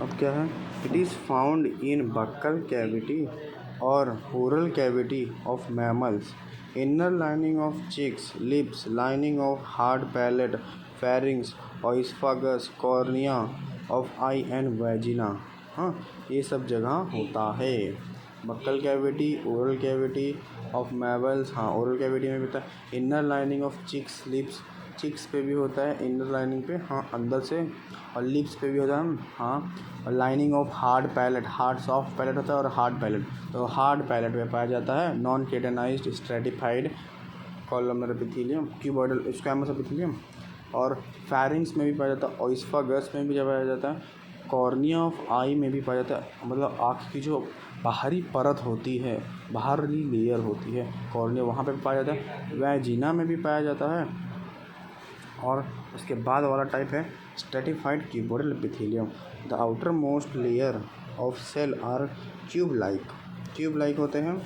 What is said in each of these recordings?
अब क्या है, it is found in buccal cavity और oral cavity of mammals, inner lining of cheeks, lips, lining of hard palate, pharynx, oesophagus, cornea of eye and vagina. हाँ, ये सब जगह होता है। Buccal cavity, oral cavity of mammals, हाँ oral cavity में भी होता है। Inner lining of cheeks, lips, cheeks पे भी होता है इनर लाइनिंग पे, हाँ अंदर से, और लिप्स पे भी होता है, हाँ। और lining of hard palate, hard soft palate होता है और हार्ड पैलेट, तो हार्ड पैलेट में पाया जाता है non keratinized stratified columnar epithelium, cuboidal squamous epithelium. और फेरिंग्स में भी पाया जाता है, ओइसफागस में भी पाया जाता है, कॉर्निया ऑफ आई में भी पाया जाता है, मतलब आँख की जो बाहरी परत होती है, बाहरी लेयर होती है, कॉर्निया वहाँ पे भी पाया जाता है, वेजिना में भी पाया जाता है। और उसके बाद वाला टाइप है stratified cuboidal epithelium. The outermost layer of cell are tube like होते हैं।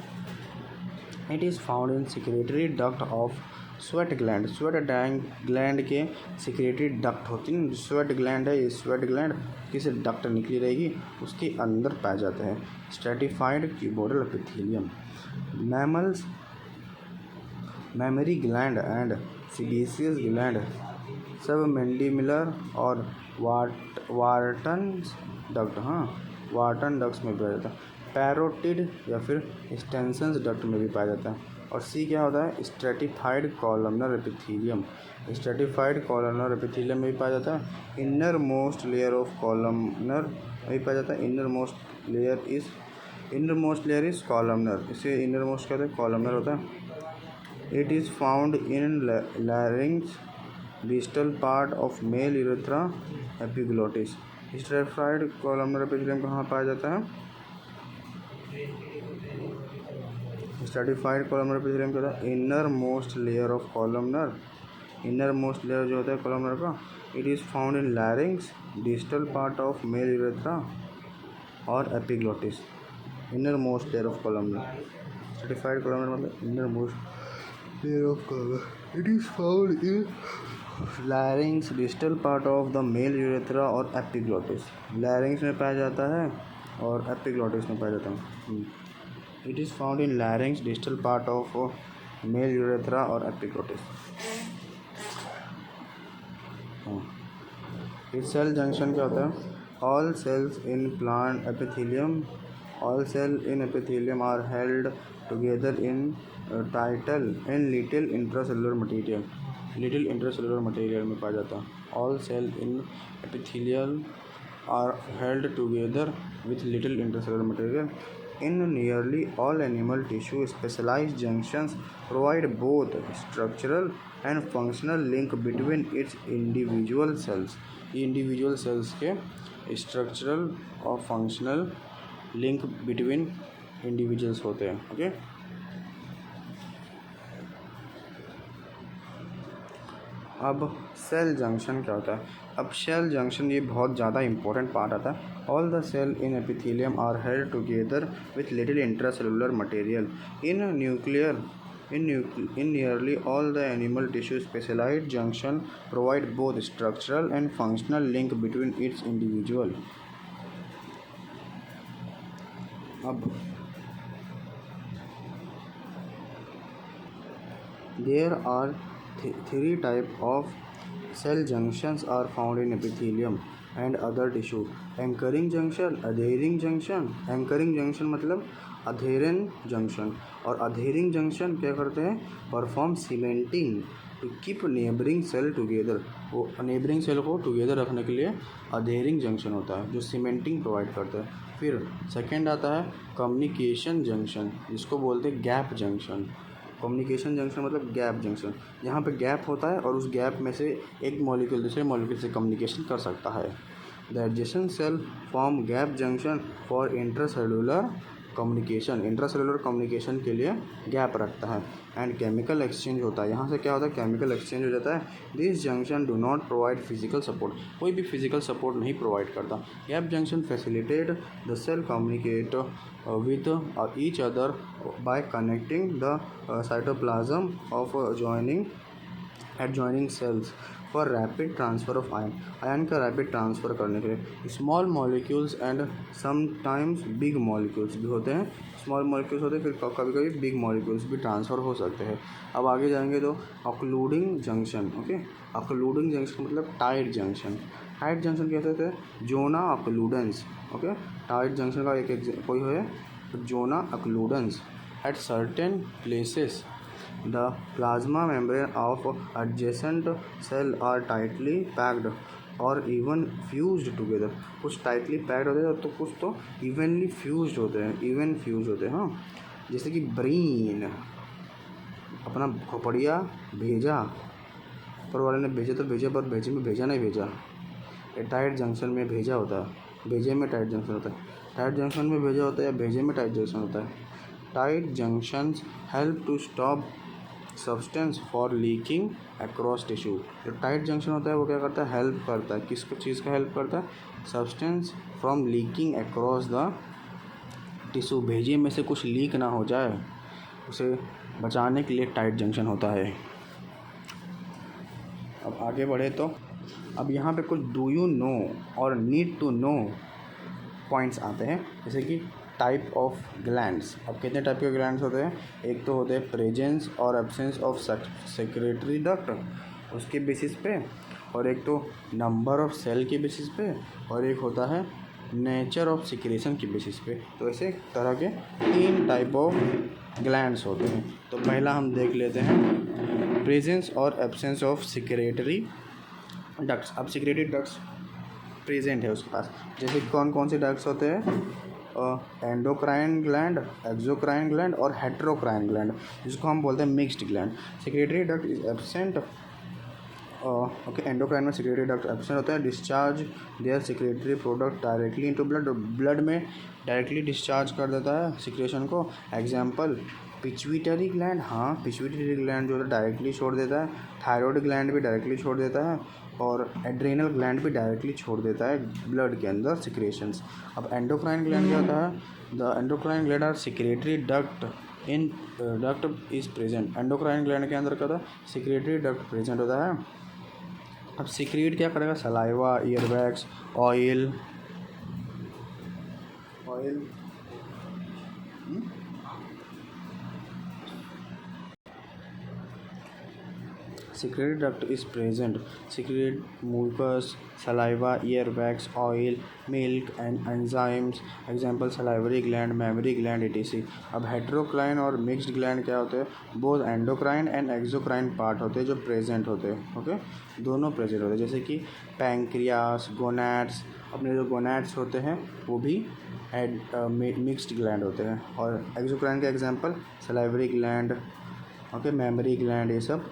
It is found in secretory duct of sweat gland के सिक्रेटरी डक्ट होती है। स्वेट ग्लैंड है, ये स्वेट ग्लैंड किसी डक्ट निकली रहेगी उसके अंदर पाए जाते हैं stratified cuboidal epithelium. Mammals mammary gland and sebaceous gland सब मैंडिबुलर और वार्टन डक्ट, हाँ वार्टन डक्ट्स में पाया जाता है। पैरोटिड या फिर स्टेंसन्स डक्ट में भी पाया जाता है। और सी क्या होता है, stratified columnar epithelium. Stratified columnar epithelium में भी पाया जाता है। Inner most layer of columnar में भी पाया जाता है। Inner most layer is columnar, इसे इनर मोस्ट कहते हैं, कॉलमनर होता है। It is found in larynx, distal part of male urethra, epiglottis. Stratified columnar epithelium कहाँ पाया जाता है? Stratified columnar epithelium क्या होता है? Inner most layer of columnar, inner most layer जो होता है columnar का, it is found in larynx, distal part of male urethra और epiglottis. Inner most layer of columnar. Stratified columnar मतलब inner most layer of columnar. It is found in larynx, distal part of the male urethra और epiglottis. larynx में पाया जाता है और epiglottis में पाया जाता है। It is found in larynx, distal part of male urethra और epiglottis. इस सेल जंक्शन क्या होता है? All cells in plant epithelium, all cells in epithelium are held together in little intracellular material में पाया जाता है। All cells in epithelium are held together with little intracellular material. In nearly all animal tissue, specialized junctions provide both structural and functional link between its individual cells. Individual cells के structural और functional link between individuals होते हैं। Okay, अब cell junction क्या होता है? अब cell junction ये बहुत ज़्यादा इंपॉर्टेंट पार्ट आता है। All the cell in epithelium are held together with little intracellular material. In nearly all the animal tissue, specialized junction provide both structural and functional link between its individual. अब there are three type of cell junctions are found in epithelium and other tissue. Anchoring junction, adhering junction. Anchoring junction मतलब adherent junction, और adhering junction क्या करते हैं? Perform cementing to keep neighbouring cell together. वो neighbouring cell को together रखने के लिए अधेरिंग जंक्शन होता है जो सीमेंटिंग प्रोवाइड करता है। फिर सेकंड आता है कम्युनिकेशन जंक्शन, जिसको बोलते हैं गैप जंक्शन। कम्युनिकेशन जंक्शन मतलब गैप जंक्शन, यहाँ पे गैप होता है और उस गैप में से एक मॉलिक्यूल दूसरे मॉलिक्यूल से कम्युनिकेशन कर सकता है। The adjacent cell form gap junction for intracellular communication. Intracellular communication के लिए गैप रखता है। एंड केमिकल एक्सचेंज होता है, यहाँ से क्या होता है? केमिकल एक्सचेंज हो जाता है। This junction do not provide physical support, कोई भी फिजिकल सपोर्ट नहीं प्रोवाइड करता। Gap junction facilitate the cell communicate with each other by connecting the cytoplasm of adjoining cells for rapid transfer of ion, ion का rapid transfer करने के लिए। Small molecules and sometimes big molecules भी होते हैं, small molecules होते हैं, फिर कभी कभी बिग मॉलिक्यूल्स भी ट्रांसफ़र हो सकते हैं। अब आगे जाएंगे तो occluding junction, okay, occluding junction मतलब टाइट जंक्शन। टाइट जंक्शन कहते थे zona occludens, okay, tight junction का एक कोई है zona occludens. At certain places the plasma membrane of adjacent cell are tightly packed और इवन फ्यूज्ड टुगेदर। कुछ tightly packed होते हैं तो कुछ तो इवनली फ्यूज्ड होते हैं, इवन फ्यूज होते हैं। हाँ, जैसे कि ब्रेन अपना खोपड़िया भेजा, ऊपर वाले ने भेजा तो भेजा, पर भेजे में भेजा नहीं भेजा, ये टाइट जंक्शन में भेजा होता है, भेजे में टाइट जंक्शन होता है। टाइट जंक्शन में भेजा होता है या भेजे में टाइट जंक्शन होता है। Tight junctions help to stop substance for leaking across tissue. जो टाइट जंक्शन होता है वो क्या करता है, हेल्प करता है, किसको चीज़ का हेल्प करता है, substance from leaking across the tissue. भेजे में से कुछ लीक ना हो जाए, उसे बचाने के लिए टाइट जंक्शन होता है। अब आगे बढ़े तो अब यहाँ पे कुछ डू यू नो और नीड टू नो पॉइंट्स आते हैं, जैसे कि टाइप ऑफ ग्लैंड्स। अब कितने टाइप के ग्लैंड्स होते हैं, एक तो होते हैं प्रेजेंस और एब्सेंस ऑफ सेक्रेटरी डक्ट उसके बेसिस पे, और एक तो नंबर ऑफ सेल के बेसिस पे, और एक होता है नेचर ऑफ सिक्रेशन के बेसिस पे। तो ऐसे तरह के 3 टाइप ऑफ ग्लैंड्स होते हैं। तो पहला हम देख लेते हैं प्रेजेंस और एब्सेंस ऑफ सिक्रेटरी डक्ट्स। अब सिक्रेटरी डक्ट्स प्रेजेंट है उसके पास, जैसे कौन कौन से डक्ट्स होते हैं, एंडोक्राइन ग्लैंड, एक्सोक्राइन ग्लैंड और हेटेरोक्राइन ग्लैंड, जिसको हम बोलते हैं mixed gland. Secretory duct is absent, okay, endocrine में सिक्रेटरी डक्ट एब्सेंट होता है। Discharge their secretory product directly into blood, blood में डायरेक्टली डिस्चार्ज कर देता है सिक्रेशन को। एग्जाम्पल पिट्यूटरी ग्लैंड, हाँ पिट्यूटरी ग्लैंड जो है डायरेक्टली छोड़ देता है। थायराइड ग्लैंड भी डायरेक्टली छोड़ देता है, और एड्रेनल ग्लैंड भी डायरेक्टली छोड़ देता है ब्लड के अंदर सिक्रेशंस। अब एंडोक्राइन ग्लैंड क्या होता है, the endocrine gland are secretory duct in duct is present. Endocrine gland के अंदर क्या होता है, सिक्रेटरी डक्ट प्रेजेंट होता है। अब सिक्रेट क्या करेगा, saliva, earwax, oil, oil secretory duct is present. Secrete mucus, saliva, earwax, oil, milk and enzymes. Example salivary gland, mammary gland etc. अब हेटेरोक्राइन और मिक्स्ड ग्लैंड क्या होते हैं, both endocrine and exocrine part होते हैं जो प्रेजेंट होते हैं, ओके, दोनों प्रेजेंट होते हैं। जैसे कि पैंक्रियास, गोनैड्स, अपने जो गोनैड्स होते हैं वो भी मिक्स्ड ग्लैंड होते हैं। और एक्सोक्राइन का example salivary gland, okay, mammary gland, ये सब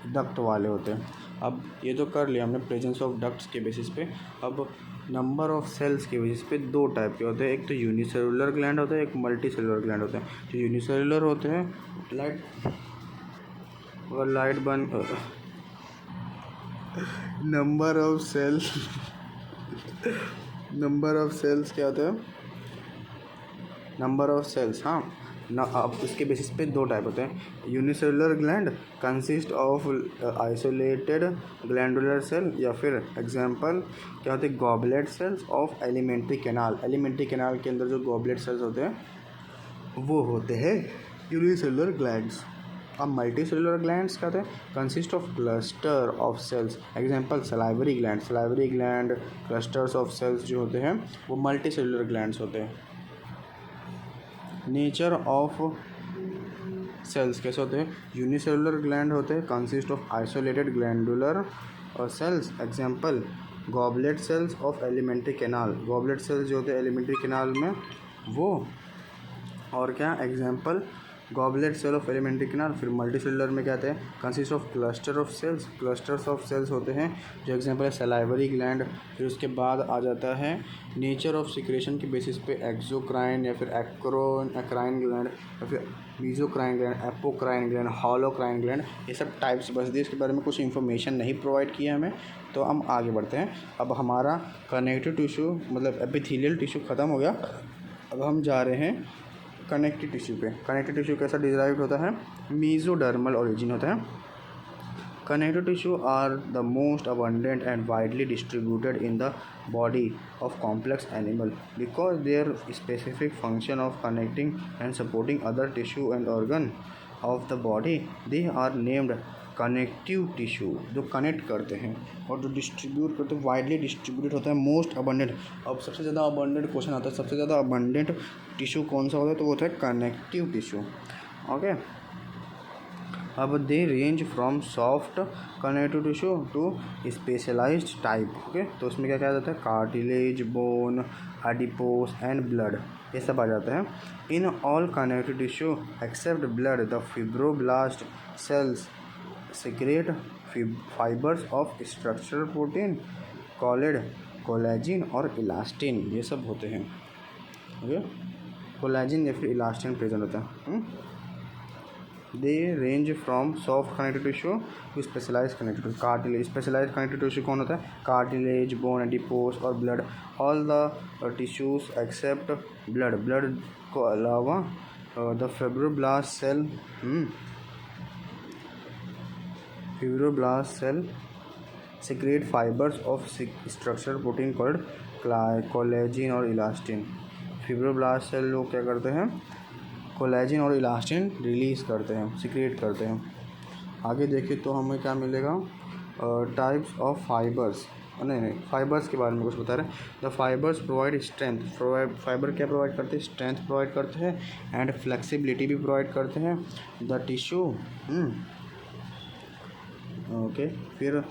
डक्ट वाले होते हैं। अब ये तो कर लिया हमने प्रेजेंस ऑफ डक्ट्स के बेसिस पे। अब नंबर ऑफ सेल्स के बेसिस पे 2 टाइप के होते हैं, एक तो यूनिसेलुलर ग्लैंड होता है, एक मल्टी सेलुलर ग्लैंड होता है। जो यूनिसेलुलर होते हैं, लाइट और लाइट बन number of cells number of cells क्या होता है, नंबर ऑफ सेल्स, हाँ ना। अब इसके बेसिस पे 2 टाइप होते हैं। Unicellular gland consist of isolated glandular cell, या फिर एग्जांपल क्या होते हैं, goblet cells of alimentary canal. Alimentary canal के अंदर जो गॉबलेट सेल्स होते हैं वो होते हैं यूनिसेलुलर ग्लैंड्स। अब मल्टी सेलुलर ग्लैंड्स क्या होते हैं, consist of cluster of cells. Example salivary gland, salivary gland clusters of cells जो होते हैं वो मल्टी सेलुलर ग्लैंड्स होते हैं। नेचर ऑफ सेल्स कैसे होते हैं, यूनिसेलुलर ग्लैंड होते हैं, consist of isolated glandular cells. Example goblet cells of alimentary canal, goblet cells जो होते हैं एलिमेंट्री कैनाल में वो, और क्या example goblet cell of alimentary canal. फिर मल्टी सेलुलर में क्या आते हैं, consist of cluster of cells, clusters of cells होते हैं, जो एग्जांपल है सलाइवरी ग्लैंड। फिर उसके बाद आ जाता है नेचर ऑफ सिक्रेशन के बेसिस पे एक्सोक्राइन, या फिर एक्राइन ग्लैंड, या फिर merocrine gland, apocrine gland, हॉलोक्राइन gland, ये सब टाइप्स बस दिए। इसके बारे में कुछ इन्फॉर्मेशन नहीं प्रोवाइड किया हमें, तो हम आगे बढ़ते हैं। अब हमारा कनेक्टिव टिश्यू मतलब एपिथेलियल टिश्यू ख़त्म हो गया, अब हम जा रहे हैं कनेक्टिव टिश्यू पे। कनेक्टिव टिश्यू कैसा डिराइव्ड होता है, मीजोडर्मल ओरिजिन होता है। Connective tissue are the most abundant and widely distributed in the body of complex animal because their specific function of connecting and supporting other tissue and organ of the body. They are named connective tissue, जो connect करते हैं, और जो distribute करते हैं widely distributed होता है, most abundant. अब सबसे ज़्यादा अबंडेंट क्वेश्चन आता है, सबसे ज़्यादा अबंडेंट टिश्यू कौन सा होता है, तो वो होता है कनेक्टिव टिश्यू। ओके, अब they range from soft connective tissue to specialized type. Okay, तो उसमें क्या क्या जाता है, cartilage, bone, adipose and blood, ये सब आ जाते हैं। In all connective tissue except blood the fibroblast cells secrete fibers of structural protein called collagen और इलास्टिन, ये सब होते हैं। ओके, कोलेजिन या फिर इलास्टिन प्रेजेंट होता है। They range from soft connective tissue to specialize connective tissue. Cartilage, specialize connective tissue कौन होता है, कार्टिलेज, बोन, एडिपोस और blood. All the tissues except blood, blood को अलावा the fibroblast cell, fibroblast cell secrete fibers of structural protein called collagen और elastin. Fibroblast cell लोग क्या करते हैं, कोलेजिन और इलास्टिन रिलीज़ करते हैं, सिक्रेट करते हैं। आगे देखिए तो हमें क्या मिलेगा, टाइप्स ऑफ फाइबर्स, नहीं फाइबर्स के बारे में कुछ बता रहे हैं। The fibres provide strength, fibre क्या प्रोवाइड करते हैं, स्ट्रेंथ प्रोवाइड करते हैं एंड फ्लेक्सिबिलिटी भी प्रोवाइड करते हैं। द टिश्यू, ओके, फिर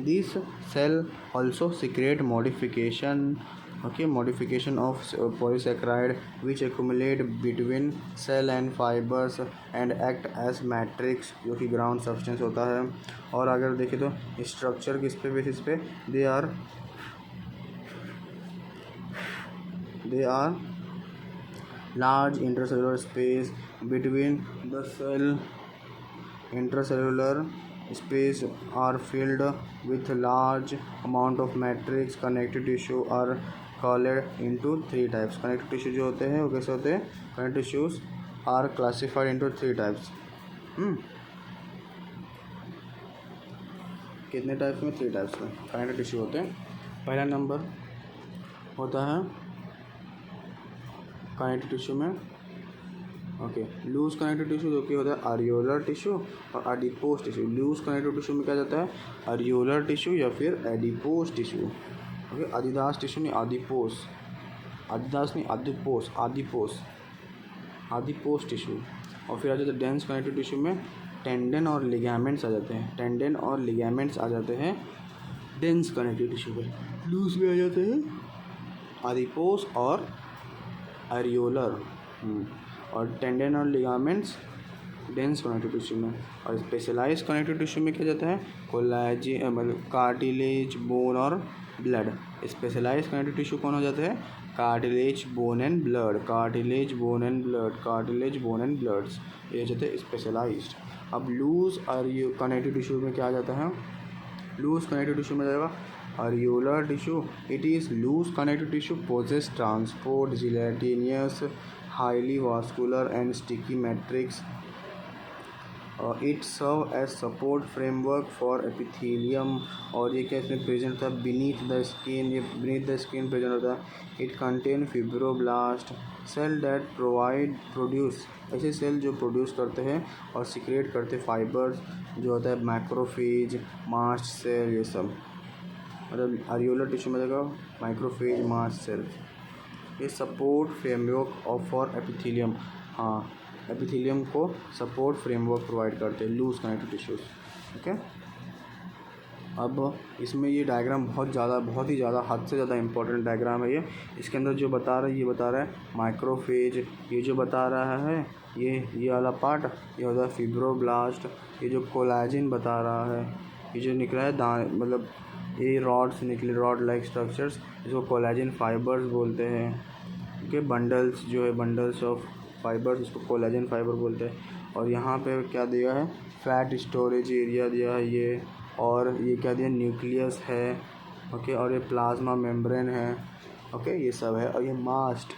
this cell also secrete modification, okay, modification of polysaccharide which accumulate between cell and fibres and act as matrix, जो कि ग्राउंड सब्सटेंस होता है। और अगर देखें तो स्ट्रक्चर किस पे बेसिस पे, they are large intercellular space between the cell, intracellular space are filled with large amount of matrix। connective tissue are colored into three types। connective tissue जो होते हैं वो कैसे होते हैं, connective tissues are classified into three types। कितने types में, three types में connective tissue होते हैं। पहला नंबर होता है connective tissue में, ओके, लूज कनेक्टिव टिश्यू जो कि होता है अरियोलर टिश्यू और adipose tissue. Loose connective tissue में क्या जाता है, अरियोलर टिश्यू या फिर adipose tissue. Okay, Adidas tissue नहीं, आदिपोस, आदिदास नहीं, आदिपोस, आदिपोस, आदिपोस टिश्यू। और फिर आ जाता है डेंस कनेक्टिव टिश्यू में टेंडन और लिगामेंट्स आ जाते हैं, टेंडन और लिगामेंट्स आ जाते हैं डेंस कनेक्टिव टिश्यू में। लूज में आ जाते हैं आदिपोस और अरियोलर, और टेंडन और लिगामेंट्स डेंस कनेक्टिव टिश्यू में। और स्पेशलाइज कनेक्टिव टिश्यू में क्या जाता है, कोलेजिन, मतलब कार्टिलेज, बोन और ब्लड। स्पेशलाइज कनेक्टिव टिश्यू कौन हो जाता है, cartilage, bone and blood, cartilage, bone and blood, cartilage, bone and bloods, ये जाते हैं स्पेशलाइज्ड। अब लूज और कनेक्टिव टिश्यू में क्या आ जाता है, लूज कनेक्टिव टिश्यू में जाएगा areolar tissue. It is loose connective tissue possess transport gelatinous highly vascular and sticky matrix। It serve as support framework for epithelium। और ये क्या इसमें प्रेजेंट होता है, beneath the skin, ये beneath the skin प्रेजेंट होता है। It contain fibroblast cell that produce, ऐसे सेल जो प्रोड्यूस करते हैं और सिक्रेट करते फाइबर्स, जो होता है मैक्रोफेज, मास्ट सेल, ये सब। मतलब अरियोलर टिश्यू में देखो माइक्रोफेज, मास्ट सेल, ये support framework of for epithelium, हाँ, एपिथेलियम को सपोर्ट फ्रेमवर्क प्रोवाइड करते हैं लूज कनेक्टिव टिश्यूज। ओके, अब इसमें ये डायग्राम बहुत ही ज़्यादा हद से ज़्यादा इंपॉर्टेंट डायग्राम है ये। इसके अंदर जो बता रहा है, ये बता रहा है माइक्रोफेज, ये जो बता रहा है ये वाला पार्ट ये होता है फिब्रोब्लास्ट, ये जो कोलेजिन बता रहा है, ये जो निकला है मतलब ये रॉड से निकले, रॉड लाइक स्ट्रक्चर्स, इसको कोलेजिन फाइबर्स बोलते हैं। ओके, बंडल्स जो है, बंडल्स ऑफ फाइबर्स, इसको कोलेजिन फाइबर बोलते हैं। और यहाँ पे क्या दिया है, फैट स्टोरेज एरिया दिया है ये, और ये क्या दिया, न्यूक्लियस है। ओके, और ये प्लाज्मा मेम्ब्रेन है। ओके, ये सब है। और ये मास्ट,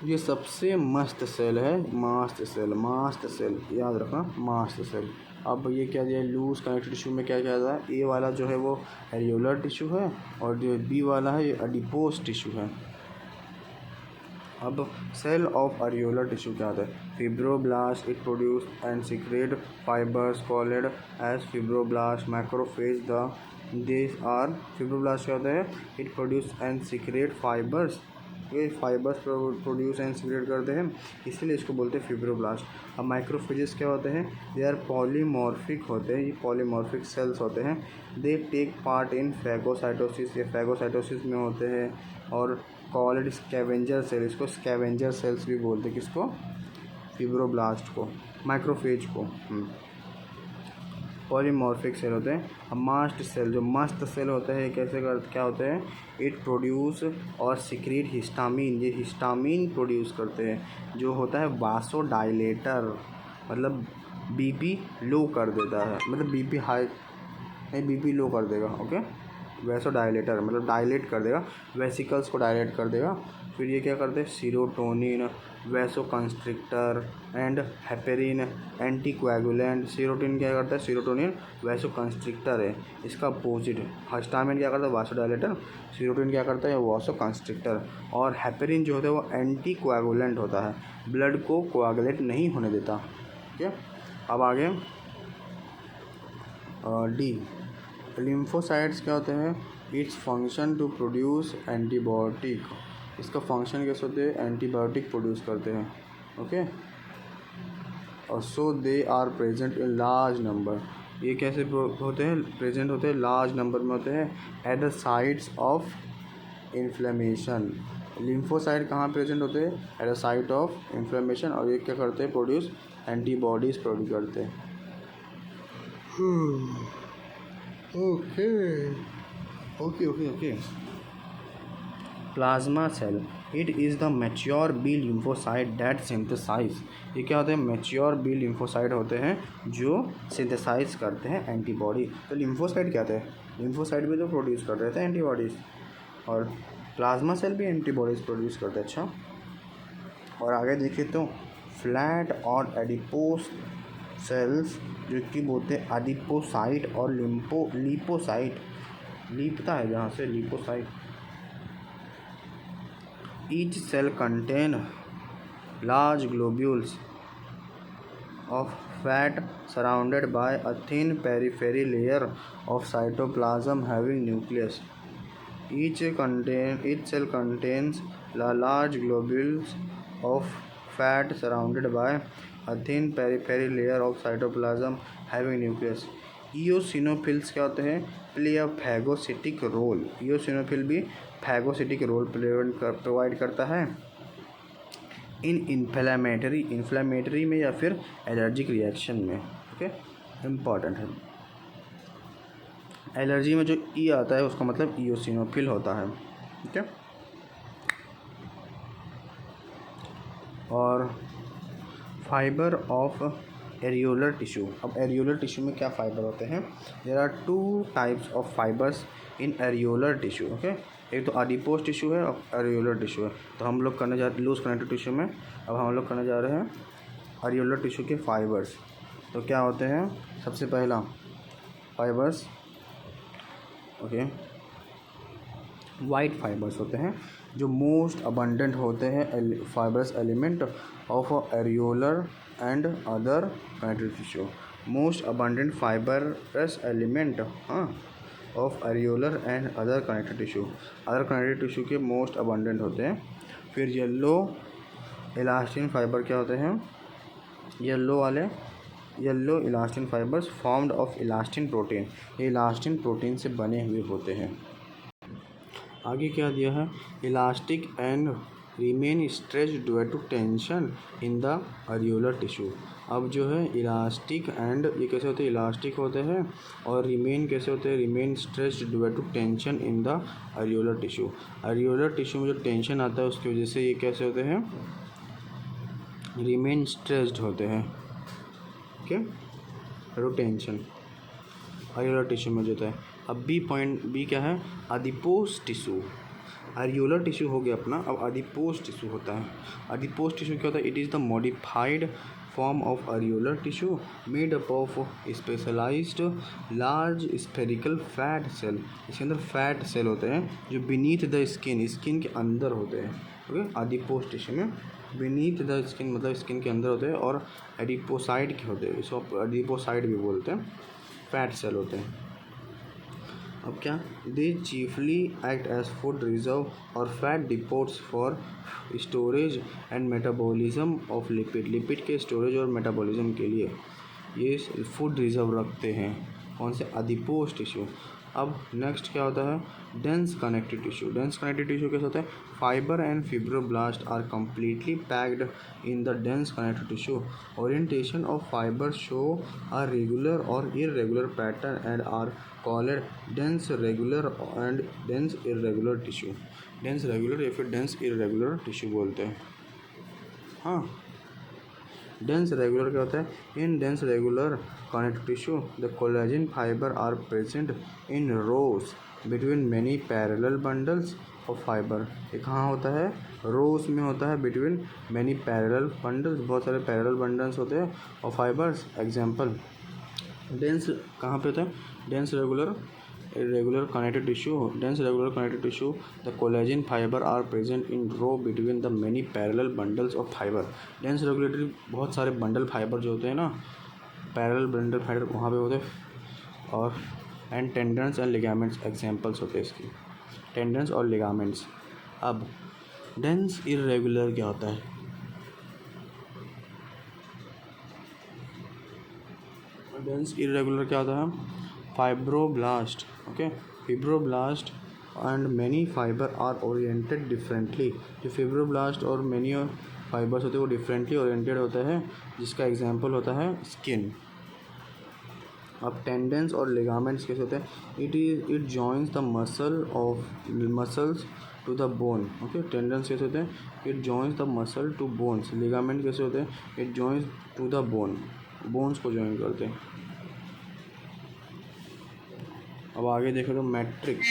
ये सबसे मस्त सेल है, मास्ट सेल, मास्ट सेल याद रखना, मास्ट सेल। अब ये क्या दिया है, लूज कनेक्टिव टिश्यू में क्या क्या है, ए वाला जो है वो एरियोलर टिश्यू है और जो बी वाला है ये एडिपोज टिश्यू है। अब सेल ऑफ एरियोलर टिश्यू क्या होता है, fibroblast, it produce and secrete fibres called as fibroblast, macrophage the this are, fibroblast क्या होता है, it produce and secrete fibres, ये फाइबर्स प्रोड्यूस एंड सीक्रेट करते हैं, इसीलिए इसको बोलते हैं फिब्रोब्लास्ट। अब माइक्रोफेजेस क्या होते हैं, दे आर पॉलीमॉर्फिक होते हैं, ये पॉलीमॉर्फिक सेल्स होते हैं, they take part in phagocytosis, ये फैगोसाइटोसिस में होते हैं, और कॉल्ड स्कैवेंजर सेल, इसको स्कैवेंजर सेल्स भी बोलते हैं, किसको, फिब्रोब्लास्ट को, माइक्रोफेज को। पॉलीमॉर्फिक सेल होते हैं। अब मास्ट सेल, जो मस्त सेल होते हैं कैसे कर क्या होते हैं, इट प्रोड्यूस और सीक्रेट हिस्टामिन, ये हिस्टामिन प्रोड्यूस करते हैं जो होता है वासोडाइलेटर, मतलब बीपी लो कर देता है, मतलब बीपी हाई नहीं, बीपी लो कर देगा, ओके, वैसोडाइलेटर मतलब डायलेट कर देगा, वेसिकल्स को डायलेट कर देगा। फिर ये क्या करते हैं, serotonin, vasoconstrictor and heparin, anticoagulant. Serotonin क्या करता है, सीरोटोनिन वैसोकंस्ट्रिक्टर है, इसका अपोजिट हिस्टामिन क्या करता है, वासोडाइलेटर, सीरोटोनिन क्या करता है, वासोकंस्ट्रिक्टर, और हेपेरिन जो होता है वो एंटीकोएगुलेंट होता है, ब्लड को कोएगुलेट नहीं होने देता। ठीक है, अब आगे डी, लिम्फोसाइट्स क्या होते हैं, it's function to produce antibiotic, इसका फंक्शन कैसे होते हैं, एंटीबायोटिक प्रोड्यूस करते हैं, ओके, और so they are present in large number, ये कैसे होते हैं, प्रेजेंट होते हैं लार्ज नंबर में होते हैं at the sites of inflammation. Lymphocyte कहाँ प्रेजेंट होते हैं, at the site of inflammation, और ये क्या करते हैं, प्रोड्यूस एंटीबॉडीज़ प्रोड्यूस करते हैं। Okay okay okay okay, plasma cell, it is the mature B lymphocyte that synthesize, ये क्या होते हैं, मैच्योर बी लिम्फोसाइट होते हैं जो सिंथेसाइज करते हैं एंटीबॉडी। तो लिम्फोसाइट क्या होते हैं, लिम्फोसाइट भी तो प्रोड्यूस कर रहे थे एंटीबॉडीज़, और प्लाज्मा सेल भी एंटीबॉडीज़ प्रोड्यूस करते हैं। अच्छा, और आगे देखिए तो फ्लैट और एडिपोस सेल्स जो कि बोलते हैं एडिपोसाइट और लिपोसाइट, लीपता है जहाँ से, lipocyte. Each cell contain large globules of fat surrounded by a thin periphery layer of cytoplasm having nucleus. Each cell contains large globules of fat surrounded by a thin periphery layer of cytoplasm having nucleus. Eosinophils क्या होते हैं, play a phagocytic role, eosinophil भी phagocytic role provide करता है in inflammatory में या फिर allergic reaction में। ओके, इम्पॉर्टेंट है, एलर्जी में जो ई आता है उसका मतलब ईओसिनोफिल होता है। ठीक है, और फाइबर ऑफ एरियोलर टिश्यू, अब एरियोलर टिश्यू में क्या फाइबर होते हैं, there are 2 types of fibres in areolar tissue. Okay, एक तो एडिपोज टिश्यू है और एरियोलर टिश्यू है। तो हम लोग करने जा रहे लूज कनेक्टिव टिश्यू में, अब हम लोग करने जा रहे हैं एरियोलर टिश्यू के फाइबर्स। तो क्या होते हैं, सबसे पहला फाइबर्स, ओके, वाइट फाइबर्स होते हैं जो मोस्ट अबंडेंट होते हैं fibrous element of areolar and other connective tissue, most abundant fibrous element of areolar and other connective tissue, other connective tissue के मोस्ट अबंडेंट होते हैं। फिर येलो इलास्टिन फाइबर क्या होते हैं, yellow elastin fibres formed of elastin protein, ये elastin protein से बने हुए होते हैं। आगे क्या दिया है, elastic and remain stretched due to tension in the areolar tissue. अब जो है इलास्टिक एंड ये कैसे होते हैं, इलास्टिक होते हैं, और रिमेन कैसे होते हैं, remain stretched due to tension in the areolar tissue. Areolar tissue में जो टेंशन आता है उसकी वजह से ये कैसे होते हैं, रिमेन स्ट्रेच्ड होते हैं। ओके, टेंशन एरियोलर टिश्यू में जो होता है। अब बी क्या है, एडिपोज टिश्यू, एरियोलर टिश्यू हो गया अपना, अब एडिपोज टिश्यू होता है। एडिपोज टिश्यू क्या होता है, it is the modified form of areolar tissue made up of specialized large spherical fat cell। इसके अंदर फैट सेल होते हैं जो beneath the skin, स्किन के अंदर होते हैं। ओके, आदिपोस टिश्यू में beneath the skin मतलब स्किन के अंदर होते हैं, और एडिपोसाइड के होते हैं, इसको एडिपोसाइड भी बोलते हैं, फैट सेल होते हैं। अब क्या, they chiefly act as food reserve और fat depots for storage and metabolism of lipid. Lipid के स्टोरेज और मेटाबॉलिज्म के लिए ये फूड रिजर्व रखते हैं। कौन से, एडिपोस टिश्यू। अब नेक्स्ट क्या होता है, dense connective tissue. Dense connective tissue कैसे होता है, fibre and fibroblast are completely packed in the dense connective tissue. Orientation of fibre show a regular or irregular pattern and are called dense regular and dense irregular tissue। dense regular या फिर dense irregular tissue बोलते हैं। हाँ, dense regular क्या होता है, in dense regular connective tissue the collagen fibre are present in rows between many parallel bundles of fibre. ये कहाँ होता है, रोज में होता है, बिटवीन मैनी पैरेलल बंडल्स, बहुत सारे पैरेलल बंडल्स होते हैं और फाइबर्स। एग्जांपल, डेंस कहाँ पे होता है, dense regular irregular connective tissue, dense regular connective tissue, the collagen fiber are present in row between the many parallel bundles of fiber। dense regulatory बहुत सारे बंडल फाइबर जो होते हैं ना, पैरेलल बंडल फाइबर वहाँ पे होते हैं। और and tendons and ligaments examples होते हैं इसकी, टेंडन्स और लिगामेंट्स। अब डेंस इरेगुलर क्या होता है, डेंस इरेगुलर क्या होता है, fibroblast. Okay, fibroblast and many fibre are oriented differently. जो फिब्रोब्लास्ट और मैनी फाइबर्स होते हैं वो डिफरेंटली ओरिएंटेड होता है, जिसका एग्जांपल होता है स्किन। अब टेंडेंस और लिगामेंट्स कैसे होते हैं, it joins the muscles to the bone. Okay, tendons कैसे होते हैं, it joins the muscle to bones. Ligament कैसे होते हैं, it joins to the bone, bones को जॉइन करते हैं। अब आगे देखो तो मैट्रिक्स,